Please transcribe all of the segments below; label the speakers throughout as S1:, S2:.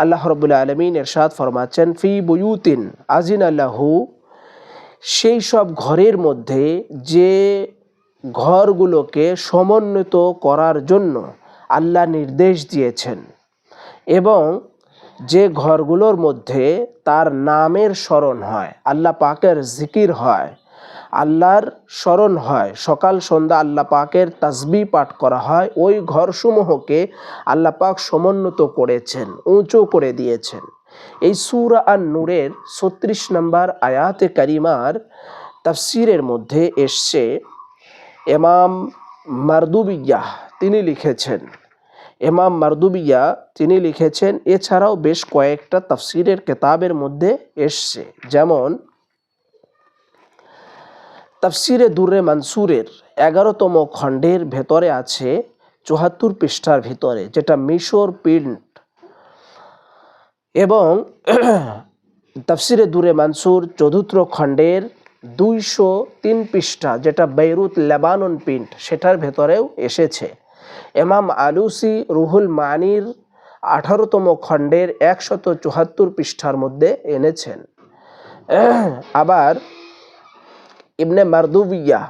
S1: আল্লাহ রাব্বুল আলামিন ইরশাদ ফরমাচ্ছেন, ফি বুয়ুতিন আজিনা লাহু, সেই সব ঘরের মধ্যে যে ঘরগুলোকে সমন্বিত করার জন্য আল্লাহ নির্দেশ দিয়েছেন, এবং যে ঘরগুলোর মধ্যে তার নামের স্মরণ হয়, আল্লাহ পাকের জিকির হয়, আল্লাহর স্মরণ হয়, সকাল সন্ধ্যা আল্লাহ পাকের তাসবিহ পাঠ করা হয়, ওই ঘরসমূহকে আল্লাহ পাক সমুন্নত করেছেন, উঁচু করে দিয়েছেন। এই সূরা আন-নূরের ৩৬ নম্বর আয়াতে কারিমার তাফসিরের মধ্যে এসছে, ইমাম মারদুবিয়াহ তিনি লিখেছেন, ইমাম মারদুবিয়া তিনি লিখেছেন, এছাড়াও বেশ কয়েকটা তাফসিরের কিতাবের মধ্যে এসছে, যেমন তাফসিরে দুররে মানসুরের ১১তম খণ্ডের ভেতরে আছে ৭৪ পৃষ্ঠার ভিতরে, যেটা মিশর প্রিন্ট, এবং তাফসিরে দুররে মানসুর ৪র্থ খণ্ডের ২০৩ পৃষ্ঠা, যেটা বেইরুত লেবানন প্রিন্ট, সেটার ভেতরেও এসেছে। ইমাম আলুসি রুহুল মানির ১৮তম খণ্ডের ১৭৪ পৃষ্ঠার মধ্যে এনেছেন। আবার ইবনে মারদুবিয়া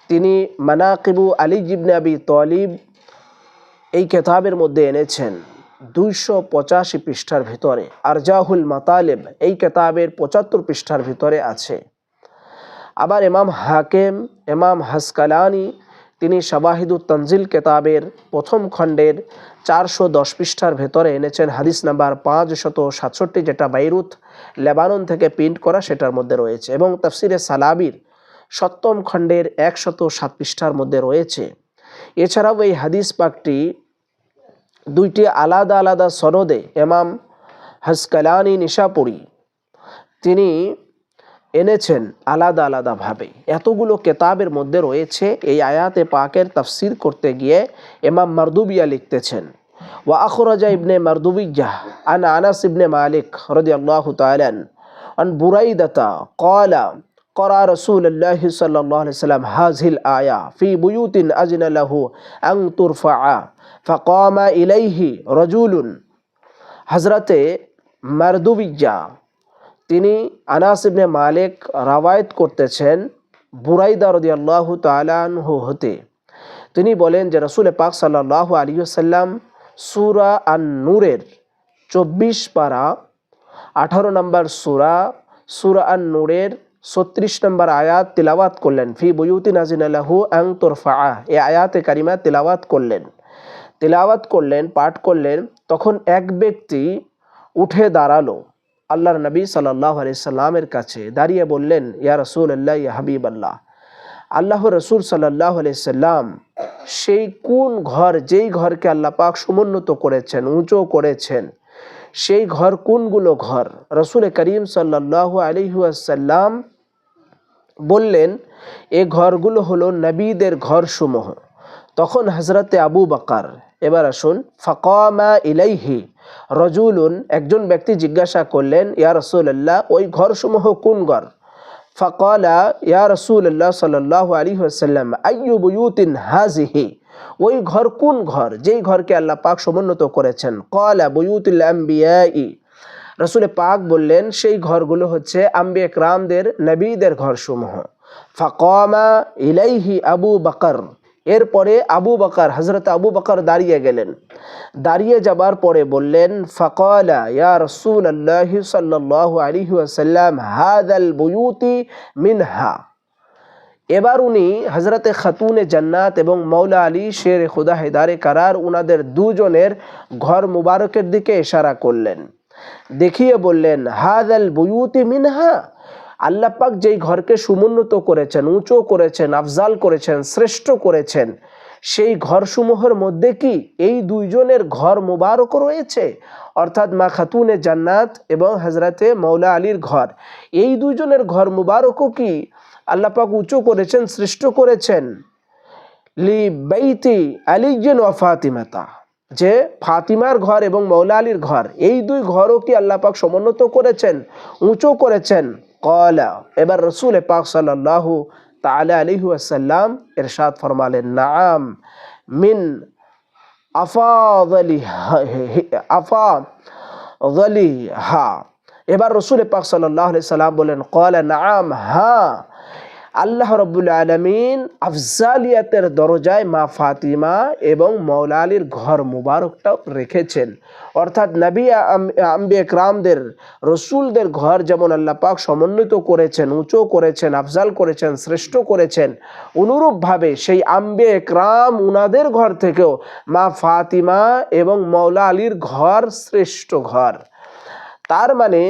S1: তিনি মানাকিবু আলী ইবনে আবি তালিব এই কিতাবের মধ্যে এনেছেন ২৮৫ পৃষ্ঠার ভিতরে। আরজাহুল মাতালিব এই কিতাবের ৭৫ পৃষ্ঠার ভিতরে আছে। আবার ইমাম হাকিম, ইমাম হাসকালানি তিনি শাবাহিদুত তানজিল কিতাবের প্রথম খণ্ডের ৪১০ পৃষ্ঠার ভেতরে এনেছেন হাদিস নাম্বার ৫৬৭, যেটা বেইরুত লেবানন থেকে প্রিন্ট করা, সেটার মধ্যে রয়েছে। এবং তাফসিরে সালাবির ৭ম খণ্ডের ১০৭ পৃষ্ঠার মধ্যে রয়েছে। এছাড়াও এই হাদিস পাকটি দুইটি আলাদা আলাদা সনদে ইমাম হাসকালানি নিশাপুরি তিনি এনেছেন আলাদা আলাদাভাবে। এতগুলো কিতাবের মধ্যে রয়েছে। এই আয়াতে পাকের তাফসির করতে গিয়ে ইমাম মারদুবিয়া লিখতেছেন, ওয়া আখরাজা ইবনে মারদুবিয়াহ আন আনাস ইবনে মালিক রাদিয়াল্লাহু তাআলা আন বুরাইদাতা ক্বালা قرأ رسول الله صلى الله عليه وسلم هذه الآية في بيوت أذن له أن ترفع فقام إليه رجل। হযরতে মারদুবিয়া তিনি আনাস ইবনে মালিক রাওয়ায়াত করতেছেন বুরাইদা রাদিয়াল্লাহু তাআলা আনহু হতে। তিনি বলেন যে রাসূল পাক সাল্লাল্লাহু আলাইহি ওয়াসাল্লাম সূরা আন-নূরের ২৪ পারা ১৮ নম্বর সূরা আন-নূরের ৩৬ নম্বর আয়াত তিলাওয়াত করলেন। ফি বুয়ুতিন আযিনা লাহু আন তুরফা, এই আয়াতে কারিমা তিলাওয়াত করলেন, পাঠ করলেন। তখন এক ব্যক্তি উঠে দাঁড়ালো আল্লাহর নবী সাল্লাল্লাহু আলাইহি সাল্লামের কাছে, দাঁড়িয়ে বললেন, ইয়া রাসূলুল্লাহ, ইয়া হাবিবাল্লাহ, আল্লাহর রাসূল সাল্লাল্লাহু আলাইহি সাল্লাম, সেই কোন ঘর, যেই ঘরকে আল্লাহ পাক সমুন্নত করেছেন, উঁচু করেছেন, সেই ঘর কোনগুলো ঘর? রাসূল করিম সাল্লাল্লাহু আলাইহি ওয়াসাল্লাম বললেন, এই ঘরগুলো হলো নবীদের ঘরসমূহ। তখন হযরতে আবু বকর, এবার আসুন, ফাকামা ইলাইহি রাজুলুন, একজন ব্যক্তি জিজ্ঞাসা করলেন, ইয়া রাসূলুল্লাহ, ওই ঘরসমূহ কোন ঘর? ফাকালা ইয়া রাসূলুল্লাহ সাল্লাল্লাহু আলাইহি ওয়াসাল্লাম আইয়ু বুয়ুতিন হাযিহি, ওই ঘর কোন ঘর, যেই ঘরকে আল্লাহ পাক সমুন্নত করেছেন? ক্বালা বুয়ুতুল আমবিয়াই, রাসূল পাক বললেন, সেই ঘরগুলো হচ্ছে আম্বিয়া কিরামদের, নবীদের ঘরসমূহ। ফাকামা ইলাইহি আবু বকর, এরপরে আবু বকর, হযরত আবু বকর দাঁড়িয়ে গেলেন। দাঁড়িয়ে যাবার পরে বললেন, ফাকালা ইয়া রাসূলুল্লাহ সাল্লাল্লাহু আলাইহি ওয়াসাল্লাম হাযাল বুয়ুতি মিনহা। এবার উনি হযরতে খাতুনে জান্নাত এবং মৌলা আলী শের খুদা হেদারে কারার, উনাদের দুজনের ঘর মুবারকের দিকে ইশারা করলেন, দেখিয়ে বললেন, হাযাল বুয়ুতি মিনহা, আল্লাহ পাক যেই ঘরকে সমুন্নত করেছেন, উঁচু করেছেন, আফজাল করেছেন, শ্রেষ্ঠ করেছেন, সেই ঘরসমূহের মধ্যে কি এই দুইজনের ঘর মুবারক রয়েছে? অর্থাৎ মা খাতুনে জান্নাত এবং হযরতে মৌলা আলীর ঘর, এই দুইজনের ঘর মুবারকও কি আল্লাহ পাক উঁচু করেছেন, শ্রেষ্ঠ করেছেন? লি বাইতি আলিয়্যিন ওয়া ফাতিমাতা, যে ফাতিমার ঘর এবং মৌলা আলীর ঘর, এই দুই ঘরও কি আল্লাহ পাক সমুন্নত করেছেন, উঁচু করেছেন? ক্বালা, এবার রাসূল পাক সাল্লাল্লাহু তাআলা আলাইহি ওয়াসাল্লাম ইরশাদ ফরমালেন, নাআম মিন আফাদালি হা। এবার রসুল পাক সাল্লাল্লাহু আলাইহি সাল্লাম বলেন ক্বালা নাআম, হ্যাঁ, আল্লাহ রাব্বুল আলামিন আফজালিয়াতের দরজায় মা ফাতিমা এবং মাওলা আলীর ঘর মুবারকটাও রেখেছেন। অর্থাৎ নবী আম্বিয়া একরামদের, রসুলদের ঘর যেমন আল্লাহ পাক সমন্বিত করেছেন, উঁচু করেছেন, আফজাল করেছেন, শ্রেষ্ঠ করেছেন, অনুরূপভাবে সেই আম্বিয়া একরাম উনাদের ঘর থেকেও মা ফাতিমা এবং মাওলা আলীর ঘর শ্রেষ্ঠ ঘর। তার মানে